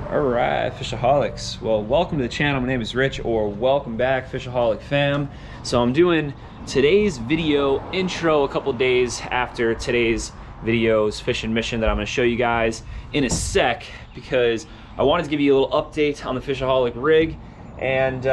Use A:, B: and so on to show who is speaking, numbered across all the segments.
A: All right, Fishaholics. Well, welcome to the channel. My name is Rich, or welcome back, Fishaholic fam. So I'm doing today's video intro a couple days after today's video's fishing mission that I'm gonna show you guys in a sec, because I wanted to give you a little update on the Fishaholic rig and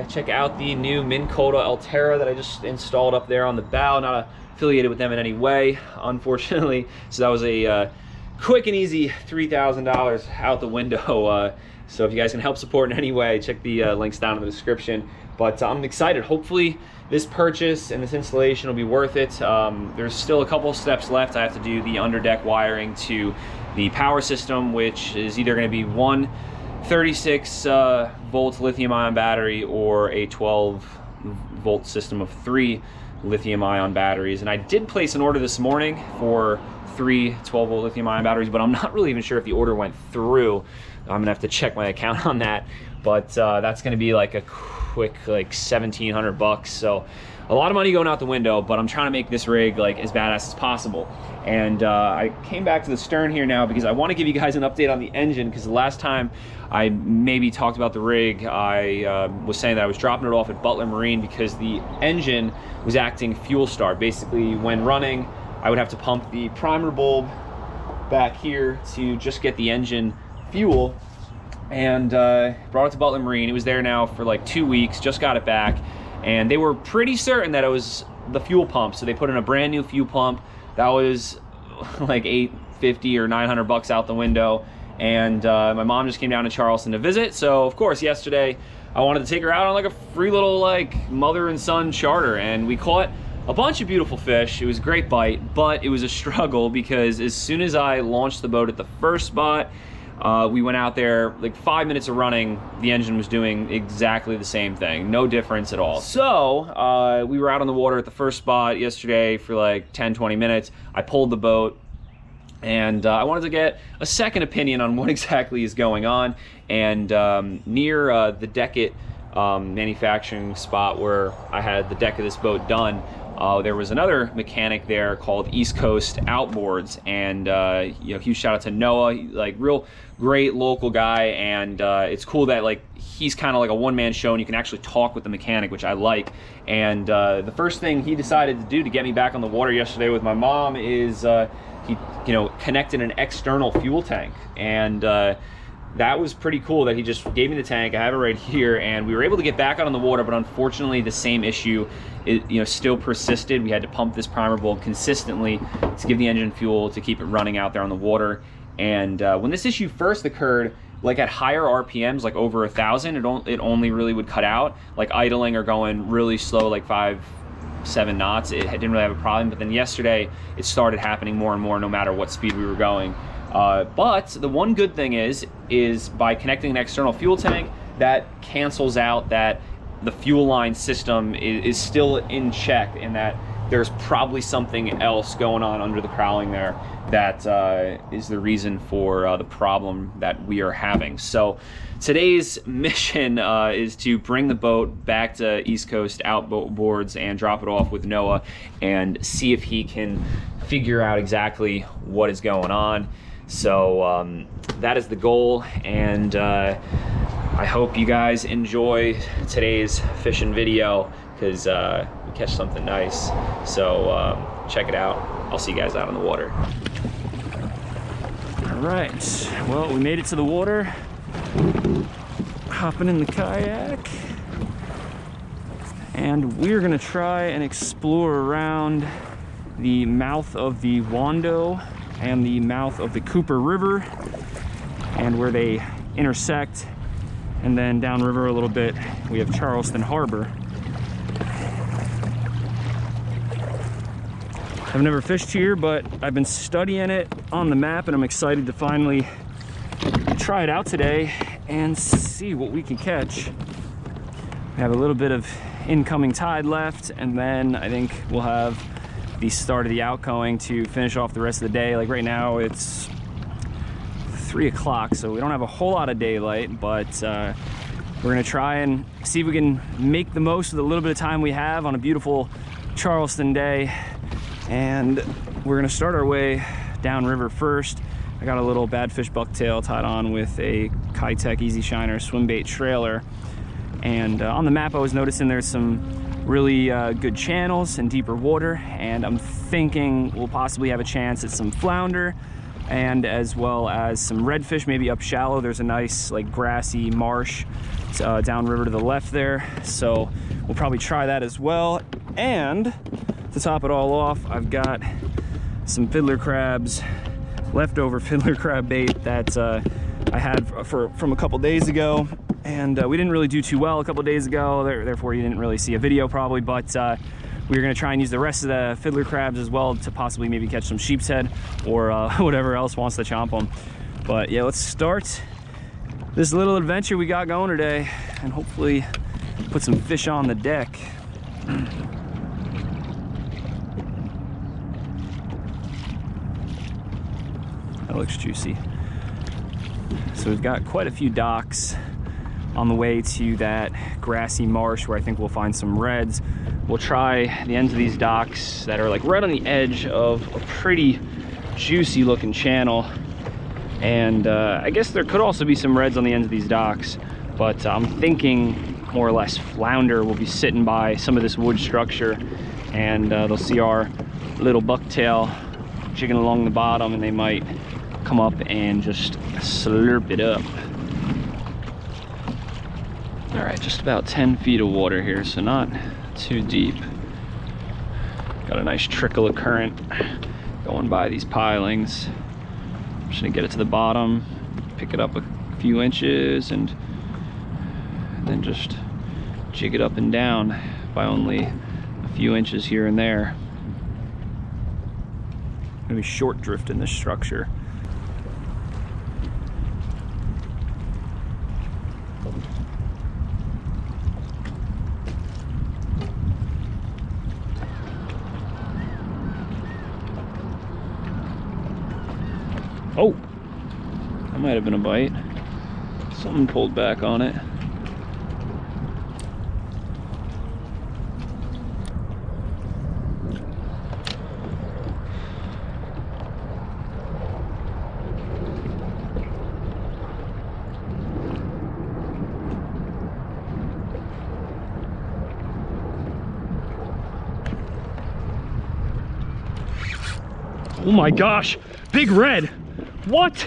A: check out the new Minn Kota Altera that I just installed up there on the bow. Not affiliated with them in any way, unfortunately. So that was a quick and easy $3,000 out the window. So if you guys can help support in any way, check the links down in the description. But I'm excited. Hopefully this purchase and this installation will be worth it. There's still a couple steps left. I have to do the underdeck wiring to the power system, which is either going to be one 36 volt lithium ion battery or a 12 volt system of 3 lithium ion batteries. And I did place an order this morning for 3 12 volt lithium ion batteries, but I'm not really even sure if the order went through. I'm gonna have to check my account on that, but that's gonna be like a quick like 1,700 bucks. So a lot of money going out the window, but I'm trying to make this rig like as badass as possible. And I came back to the stern here now because I want to give you guys an update on the engine, because the last time I maybe talked about the rig, I was saying that I was dropping it off at Butler Marine because the engine was acting fuel starved. Basically, when running, I would have to pump the primer bulb back here to just get the engine fuel, and brought it to Butler Marine. It was there now for like 2 weeks, just got it back, and they were pretty certain that it was the fuel pump. So they put in a brand new fuel pump that was like $850 or 900 bucks out the window. And my mom just came down to Charleston to visit, so of course yesterday I wanted to take her out on like a free little like mother and son charter, and we caught a bunch of beautiful fish. It was a great bite, but it was a struggle because as soon as I launched the boat at the first spot, we went out there, like 5 minutes of running, the engine was doing exactly the same thing, no difference at all. So we were out on the water at the first spot yesterday for like 10-20 minutes. I pulled the boat, and I wanted to get a second opinion on what exactly is going on. And near the Deckett manufacturing spot where I had the deck of this boat done, there was another mechanic there called East Coast Outboards, and you know, huge shout out to Noah, like real great local guy. And it's cool that like he's kind of like a one-man show and you can actually talk with the mechanic, which I like. And the first thing he decided to do to get me back on the water yesterday with my mom is he connected an external fuel tank. And that was pretty cool that he just gave me the tank. I have it right here, and we were able to get back out on the water, but unfortunately the same issue still persisted. We had to pump this primer bulb consistently to give the engine fuel to keep it running out there on the water. And when this issue first occurred, like at higher RPMs, like over 1,000, it only really would cut out. Like idling or going really slow, like 5-7 knots, it didn't really have a problem. But then yesterday it started happening more and more, no matter what speed we were going. But the one good thing is by connecting an external fuel tank, that cancels out that the fuel line system is still in check, and that there's probably something else going on under the cowling there that is the reason for the problem that we are having. So today's mission is to bring the boat back to East Coast Outboards and drop it off with Noah and see if he can figure out exactly what is going on. So that is the goal, and I hope you guys enjoy today's fishing video, because we catch something nice. So check it out. I'll see you guys out on the water.
B: All right, well, we made it to the water. Hopping in the kayak, and we're gonna try and explore around the mouth of the Wando and the mouth of the Cooper River, and where they intersect. And then downriver a little bit, we have Charleston Harbor. I've never fished here, but I've been studying it on the map, and I'm excited to finally try it out today and see what we can catch. We have a little bit of incoming tide left, and then I think we'll have the start of the outgoing to finish off the rest of the day. Like right now it's 3 o'clock, so we don't have a whole lot of daylight, but we're gonna try and see if we can make the most of the little bit of time we have on a beautiful Charleston day. And we're gonna start our way downriver first. I I got a little Badfish Bucktail tied on with a Kitech Easy Shiner swim bait trailer. And on the map I was noticing there's some really good channels and deeper water, and I'm thinking we'll possibly have a chance at some flounder and as well as some redfish, maybe up shallow. There's a nice like grassy marsh downriver to the left there, so we'll probably try that as well. And to top it all off, I've got some fiddler crabs, leftover fiddler crab bait that I had from a couple days ago, and we didn't really do too well a couple days ago, therefore you didn't really see a video probably, but we're gonna try and use the rest of the fiddler crabs as well to possibly maybe catch some sheepshead or whatever else wants to chomp them. But yeah, let's start this little adventure we got going today and hopefully put some fish on the deck. That looks juicy. So we've got quite a few docks on the way to that grassy marsh where I think we'll find some reds. We'll try the ends of these docks that are like right on the edge of a pretty juicy looking channel. And I guess there could also be some reds on the ends of these docks, but I'm thinking more or less flounder will be sitting by some of this wood structure, and they'll see our little bucktail jigging along the bottom, and they might come up and just slurp it up. All right, just about 10 feet of water here, so not too deep. Got a nice trickle of current going by these pilings. I'm just gonna get it to the bottom, pick it up a few inches, and then just jig it up and down by only a few inches here and there. Gonna be short drift in this structure. Oh, that might have been a bite. Something pulled back on it. Oh my gosh, big red. What?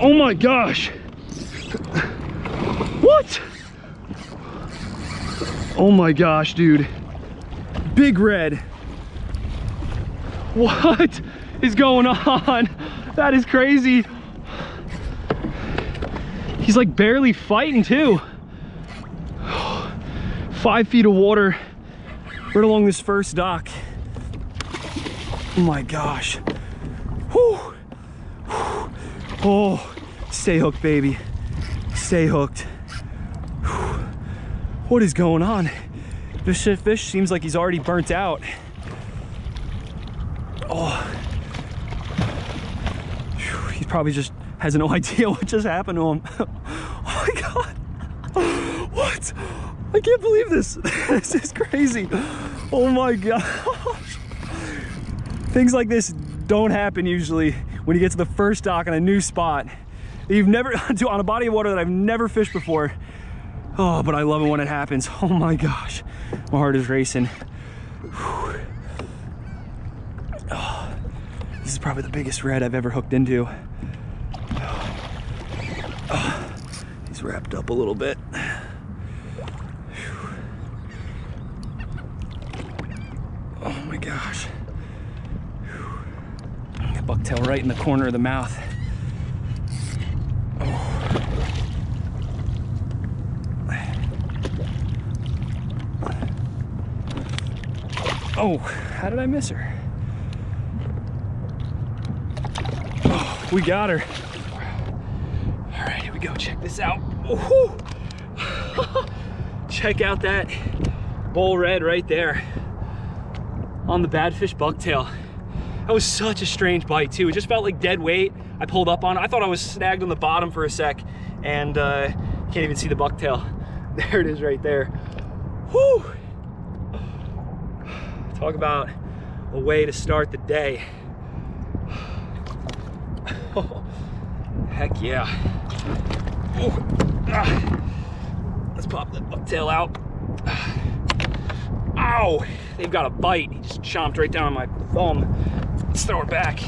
B: Oh my gosh. What? Oh my gosh, dude. Big red. What is going on? That is crazy. He's like barely fighting too. 5 feet of water right along this first dock. Oh my gosh. Whew. Oh, stay hooked, baby. Stay hooked. Whew. What is going on? This fish seems like he's already burnt out. Oh. Whew. He probably just has no idea what just happened to him. Oh my God. What? I can't believe this. This is crazy. Oh my gosh. Things like this don't happen usually when you get to the first dock on a new spot that you've never on a body of water that I've never fished before. Oh, but I love it when it happens. Oh my gosh, my heart is racing. Oh, this is probably the biggest red I've ever hooked into. Oh, he's wrapped up a little bit. Oh my gosh. Bucktail right in the corner of the mouth. Oh, how did I miss her? Oh, we got her. All right, here we go. Check this out. Check out that bull red right there on the Badfish Bucktail. That was such a strange bite too. It just felt like dead weight. I pulled up on it. I thought I was snagged on the bottom for a sec, and can't even see the bucktail. There it is right there. Whew. Talk about a way to start the day.
A: Oh, heck yeah. Oh, let's pop that bucktail out. Ow, they've got a bite. He just chomped right down on my thumb. Let's throw it back.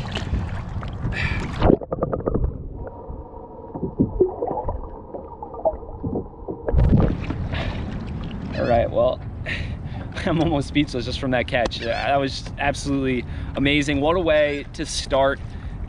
A: All right, well, I'm almost speechless just from that catch. That was absolutely amazing. What a way to start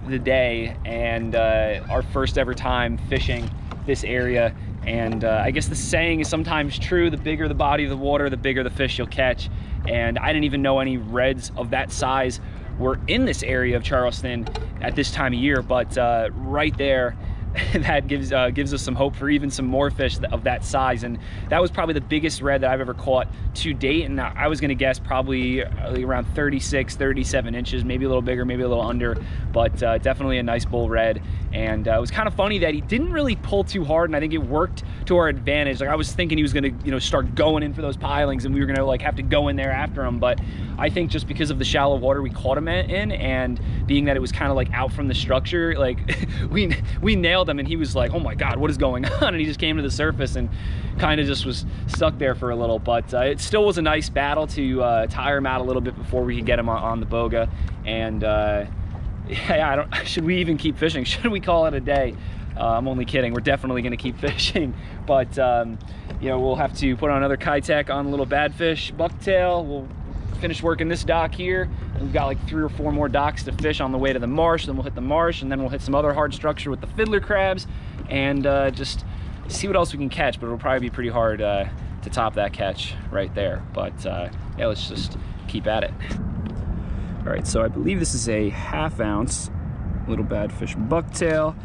A: the day, and our first ever time fishing this area. And I guess the saying is sometimes true: the bigger the body of the water, the bigger the fish you'll catch. And I didn't even know any reds of that size were in this area of Charleston at this time of year, but right there, that gives us some hope for even some more fish of that size. And that was probably the biggest red that I've ever caught to date, and I was gonna guess probably around 36, 37 inches, maybe a little bigger, maybe a little under, but definitely a nice bull red. And it was kind of funny that he didn't really pull too hard, and I think it worked to our advantage. Like, I was thinking he was gonna, you know, start going in for those pilings and we were gonna like have to go in there after him, but I think just because of the shallow water we caught him in, and being that it was kind of like out from the structure, like we nailed him, and he was like, oh my God, what is going on? And he just came to the surface and kind of just was stuck there for a little, but it still was a nice battle to tire him out a little bit before we could get him on the boga. And yeah, should we even keep fishing? Should we call it a day? I'm only kidding. We're definitely going to keep fishing, but you know, we'll have to put on another Kitech on a little Badfish Bucktail. We'll finish working this dock here, and we've got like 3 or 4 more docks to fish on the way to the marsh. Then we'll hit the marsh, and then we'll hit some other hard structure with the fiddler crabs, and just see what else we can catch. But it'll probably be pretty hard to top that catch right there. But yeah, let's just keep at it. All right, so I believe this is a 1/2 ounce little Badfish Bucktail,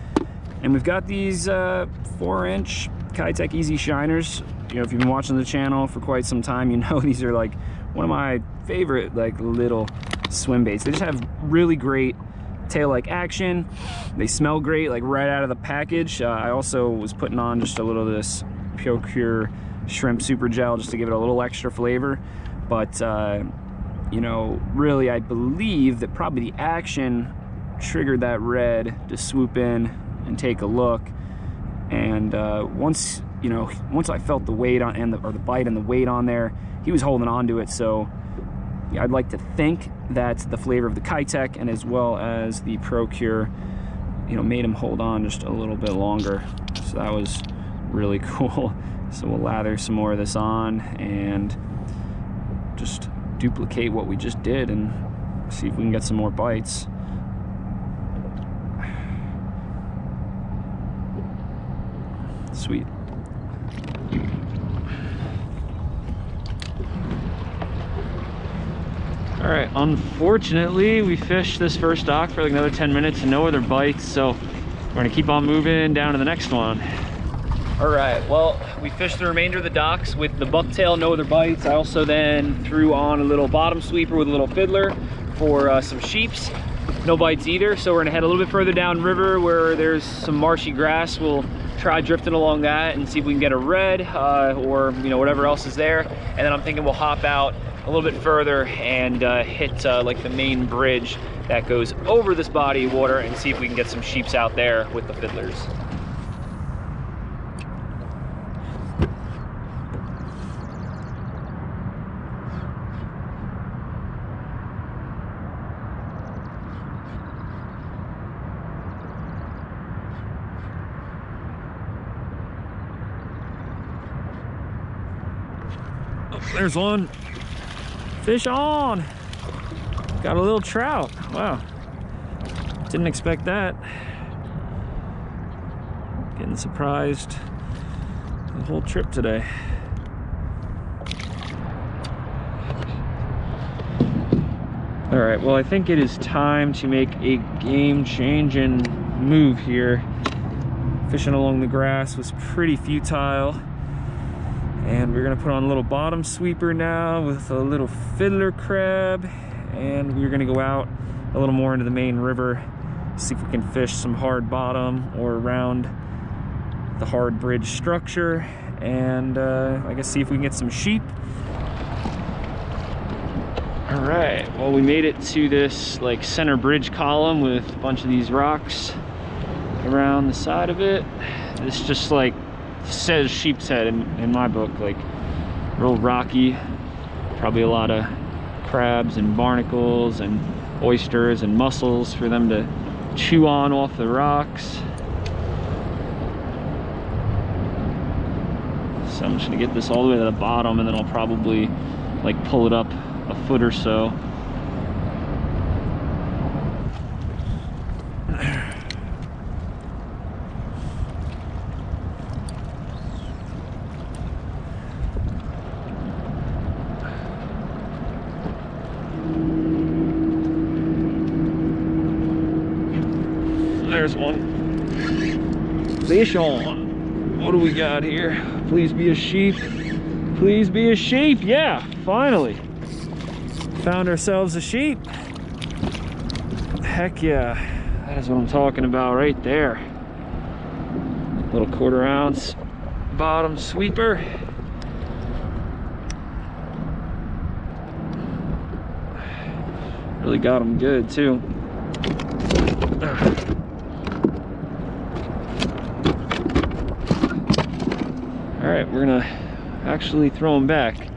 A: and we've got these 4-inch Kitech Easy Shiners. You know, if you've been watching the channel for quite some time, you know these are like one of my favorite like little swim baits. They just have really great tail-like action. They smell great, like right out of the package. I also was putting on just a little of this Pure shrimp super gel just to give it a little extra flavor. But you know, really, I believe that probably the action triggered that red to swoop in and take a look. And once I felt the weight on or the bite and the weight on there, he was holding on to it. So yeah, I'd like to think that the flavor of the Kitech and as well as the Procure, you know, made him hold on just a little bit longer. So that was really cool. So we'll lather some more of this on and just duplicate what we just did and see if we can get some more bites. Sweet. All right, unfortunately, we fished this first dock for like another 10 minutes and no other bites, so we're gonna keep on moving down to the next one. All right, well, we fished the remainder of the docks with the bucktail, no other bites. I also then threw on a little bottom sweeper with a little fiddler for some sheeps, no bites either. So we're gonna head a little bit further down river where there's some marshy grass. We'll try drifting along that and see if we can get a red or you know, whatever else is there. And then I'm thinking we'll hop out a little bit further and hit like the main bridge that goes over this body of water and see if we can get some sheeps out there with the fiddlers. There's one. Fish on. Got a little trout. Wow. Didn't expect that. Getting surprised the whole trip today. All right, well, I think it is time to make a game-changing move here. Fishing along the grass was pretty futile. And we're gonna put on a little bottom sweeper now with a little fiddler crab, and we're gonna go out a little more into the main river, see if we can fish some hard bottom or around the hard bridge structure, and I guess see if we can get some sheep. All right, well, we made it to this like center bridge column with a bunch of these rocks
B: around the side of it. This just like says Sheepshead in my book, like real rocky, probably a lot of crabs and barnacles and oysters and mussels for them to chew on off the rocks. So I'm just gonna get this all the way to the bottom, and then I'll probably like pull it up a foot or so. There's one. Fish on. What do we got here? Please be a sheep. Please be a sheep. Yeah, finally. Found ourselves a sheep. Heck yeah. That is what I'm talking about right there. Little 1/4 ounce bottom sweeper. Really got them good too. All right, we're gonna actually throw them back.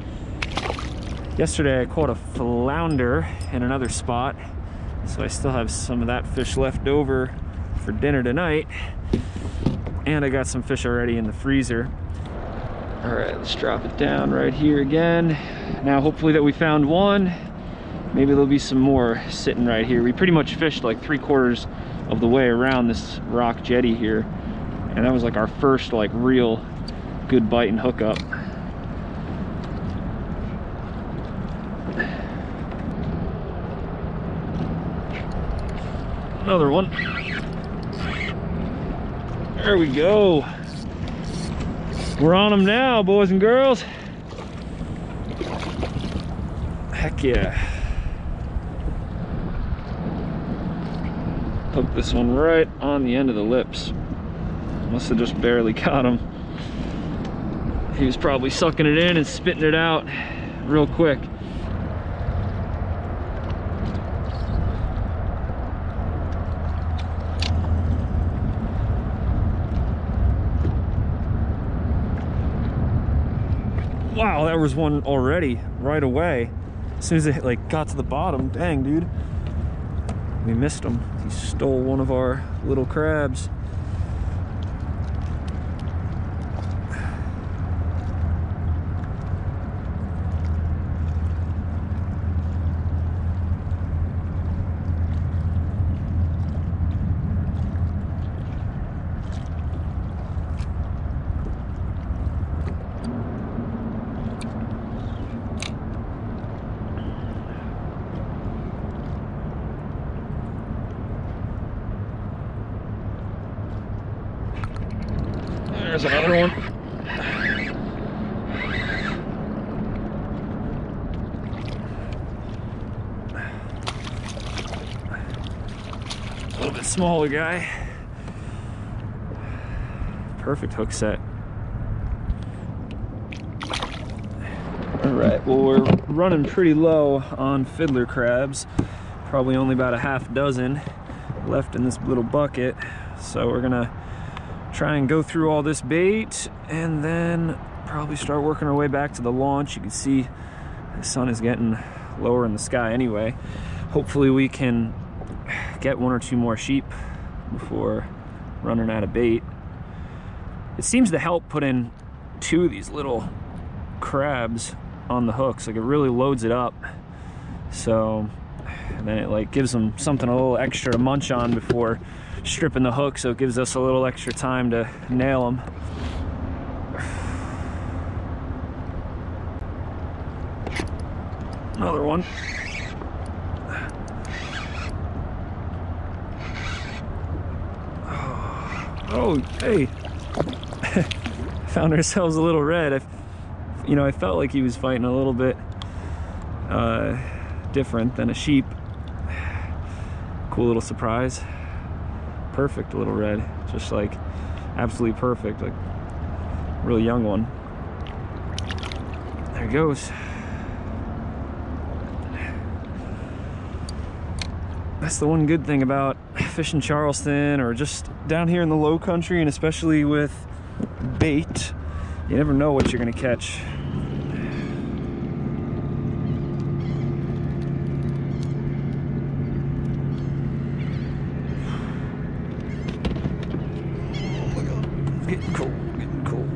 B: Yesterday I caught a flounder in another spot, so I still have some of that fish left over for dinner tonight, and I got some fish already in the freezer. All right, let's drop it down right here again. Now hopefully that we found one. Maybe there'll be some more sitting right here. We pretty much fished like 3/4 of the way around this rock jetty here, and that was like our first like real good bite and hookup. Another one. There we go. We're on them now, boys and girls. Heck yeah. Hooked this one right on the end of the lips. Must have just barely caught him. He was probably sucking it in and spitting it out real quick. Wow, that was one already right away. As soon as it like got to the bottom, dang dude, we missed him. He stole one of our little crabs. There's another one. A little bit smaller guy. Perfect hook set. All right, well, we're running pretty low on fiddler crabs. Probably only about a half dozen left in this little bucket. So we're gonna try and go through all this bait and then probably start working our way back to the launch. You can see the sun is getting lower in the sky anyway. Hopefully we can get 1 or 2 more sheep before running out of bait. It seems to help put in 2 of these little crabs on the hooks. Like, it really loads it up. So and then it like gives them something a little extra to munch on before stripping the hook, so it gives us a little extra time to nail them. Another one. Oh, hey. Found ourselves a little red. I felt like he was fighting a little bit different than a sheep. Cool little surprise. Perfect little red, just like absolutely perfect, like really young one. There he goes. That's the one good thing about fishing Charleston or just down here in the low country, and especially with bait, you never know what you're gonna catch. Getting cold, getting cold.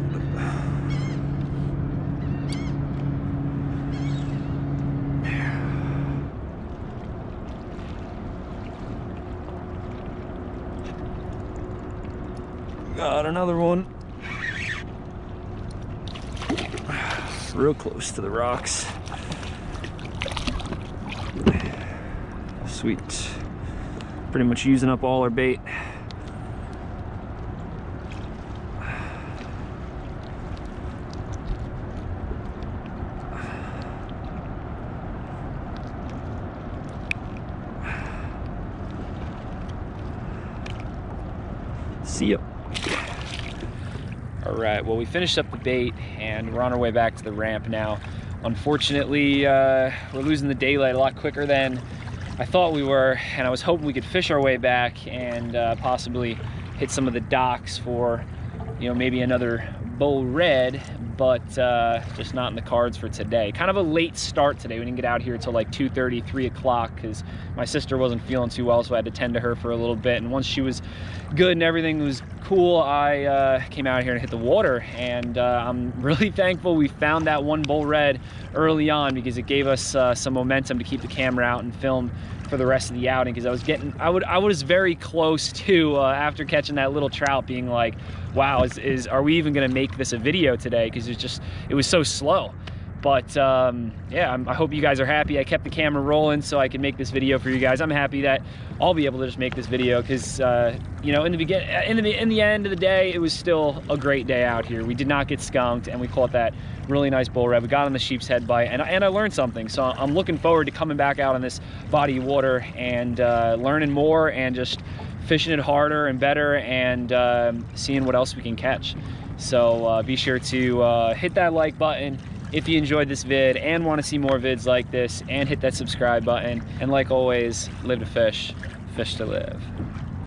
B: Got another one. Real close to the rocks. Sweet. Pretty much using up all our bait. See ya. All right, well, we finished up the bait and we're on our way back to the ramp now. Unfortunately, we're losing the daylight a lot quicker than I thought we were, and I was hoping we could fish our way back and possibly hit some of the docks for, you know, maybe another bull red, but just not in the cards for today. Kind of a late start today. We didn't get out here until like 2:30, 3 o'clock because my sister wasn't feeling too well, so I had to tend to her for a little bit. And once she was good and everything was cool, I came out here and hit the water. And I'm really thankful we found that one bull red early on because it gave us some momentum to keep the camera out and film for the rest of the outing, because I was very close to after catching that little trout being like, wow, are we even gonna make this a video today, because it was so slow. But yeah, I hope you guys are happy. I kept the camera rolling so I could make this video for you guys. I'm happy that I'll be able to just make this video because you know, in the end of the day, it was still a great day out here. We did not get skunked, and we caught that really nice bull red. We got on the Sheepshead bite, and I learned something. So I'm looking forward to coming back out on this body of water and learning more and just fishing it harder and better and seeing what else we can catch. So be sure to hit that like button if you enjoyed this vid and want to see more vids like this, and hit that subscribe button. And like always, live to fish, fish to live.